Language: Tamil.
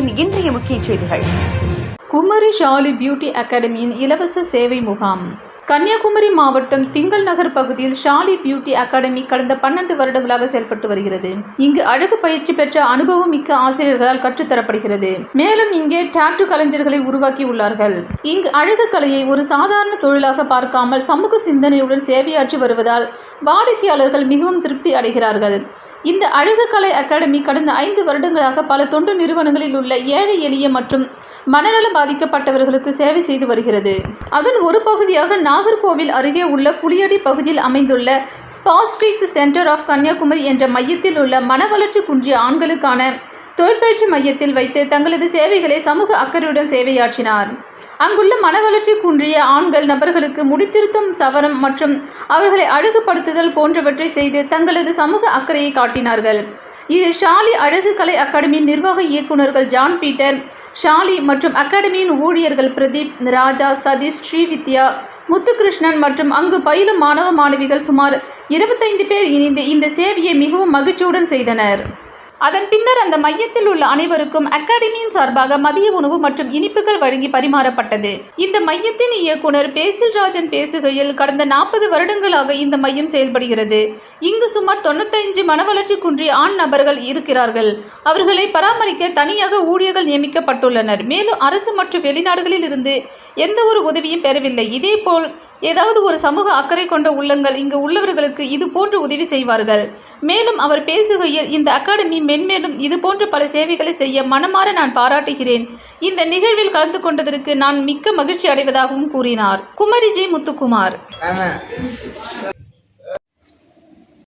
கலைஞரின் இன்றைய முக்கிய செய்திகள். குமரி ஷாலி பியூட்டி அகாடமியின் இலவச சேவை முகாம். கன்னியாகுமரி மாவட்டம் திங்கள் நகர் பகுதியில் ஷாலி பியூட்டி அகாடமி கடந்த 12 வருடங்களாக செயல்பட்டு வருகிறது. இங்கு அழகு பயிற்சி பெற்ற அனுபவம் மிக்க ஆசிரியர்களால் கற்றுத்தரப்படுகிறது. மேலும் இங்கே டாட்டூ கலைஞர்களை உருவாக்கி உள்ளார்கள். இங்கு அழகு கலையை ஒரு சாதாரண தொழிலாக பார்க்காமல் சமூக சிந்தனையுடன் சேவையாற்றி வருவதால் வாடிக்கையாளர்கள் மிகவும் திருப்தி அடைகிறார்கள். இந்த அழகு கலை அகாடமி கடந்த 5 வருடங்களாக பல தொண்டு நிறுவனங்களில் உள்ள ஏழை எளிய மற்றும் மனநலம் பாதிக்கப்பட்டவர்களுக்கு சேவை செய்து வருகிறது. அதன் ஒரு பகுதியாக நாகர்கோவில் அருகே உள்ள புளியடி பகுதியில் அமைந்துள்ள ஸ்பாஸ்டிக்ஸ் சென்டர் ஆஃப் கன்னியாகுமரி என்ற மையத்தில் உள்ள மனவளர்ச்சி குன்றிய ஆண்களுக்கான தொழிற்பயிற்சி மையத்தில் வைத்து தங்களது சேவைகளை சமூக அக்கறையுடன் சேவையாற்றினார். அங்குள்ள மனவளர்ச்சி குன்றிய ஆண்கள் நபர்களுக்கு முடித்திருத்தும் சவரம் மற்றும் அவர்களை அழகுபடுத்துதல் போன்றவற்றை செய்து தங்களது சமூக அக்கறையை காட்டினார்கள். இது ஷாலி அழகு கலை அகாடமியின் நிர்வாக இயக்குநர்கள் ஜான் பீட்டர், ஷாலி மற்றும் அகாடமியின் ஊழியர்கள் பிரதீப், ராஜா, சதீஷ், ஸ்ரீவித்யா, முத்துகிருஷ்ணன் மற்றும் அங்கு பயிலும் மாணவ மாணவிகள் சுமார் 25 பேர் இணைந்து இந்த சேவையை மிகவும் மகிழ்ச்சியுடன் செய்தனர். அதன் பின்னர் அந்த மையத்தில் உள்ள அனைவருக்கும் அகாடமியின் சார்பாக மதிய உணவு மற்றும் இனிப்புகள் வழங்கி பரிமாறப்பட்டது. இந்த மையத்தின் இயக்குனர் பேசில்ராஜன் பேசுகையில், கடந்த 40 வருடங்களாக இந்த மையம் செயல்படுகிறது. இங்கு சுமார் 95 மனவளர்ச்சி குன்றிய ஆண் நபர்கள் இருக்கிறார்கள். அவர்களை பராமரிக்க தனியாக ஊழியர்கள் நியமிக்கப்பட்டுள்ளனர். மேலும் அரசு மற்றும் வெளிநாடுகளில் இருந்து எந்த ஒரு உதவியும் பெறவில்லை. இதேபோல் ஏதாவது ஒரு சமூக அக்கறை கொண்ட உள்ளங்கள் இங்கு உள்ளவர்களுக்கு இது போன்று உதவி செய்வார்கள். மேலும் அவர் பேசுகையில், இந்த அகாடமி மென்மேலும் இது போன்ற பல சேவைகளை செய்ய மனமாற நான் பாராட்டுகிறேன். இந்த நிகழ்வில் கலந்து கொண்டதற்கு நான் மிக்க மகிழ்ச்சி அடைவதாகவும் கூறினார். குமரி ஜி. முத்துக்குமார்.